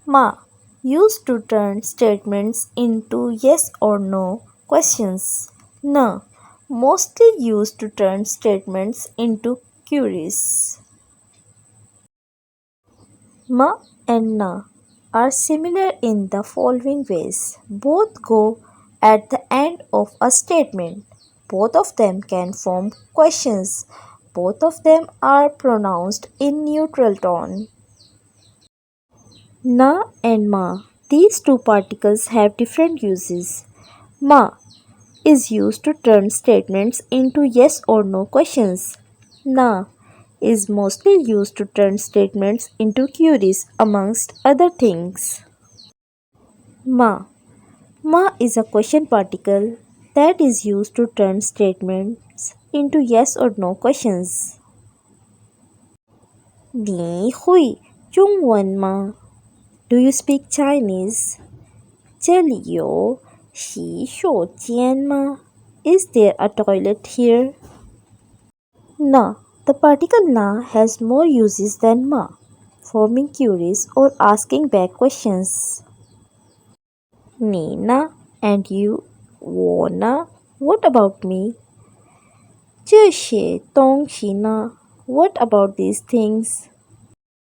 Ma used to turn statements into yes or no questions. Na mostly used to turn statements into queries. Ma and na are similar in the following ways. Both go at the end of a statement. Both of them can form questions. Both of them are pronounced in neutral tone. Na and ma. These two particles have different uses. Ma is used to turn statements into yes or no questions. Na is mostly used to turn statements into queries, amongst other things. Ma. Ma is a question particle that is used to turn statements into yes or no questions. 你会中文吗? Do you speak Chinese? 这里有洗手间吗? Is there a toilet here? Na. The particle na has more uses than ma, forming queries or asking back questions. Ni na and you, wo na, what about me? 这些东西呢? What about these things?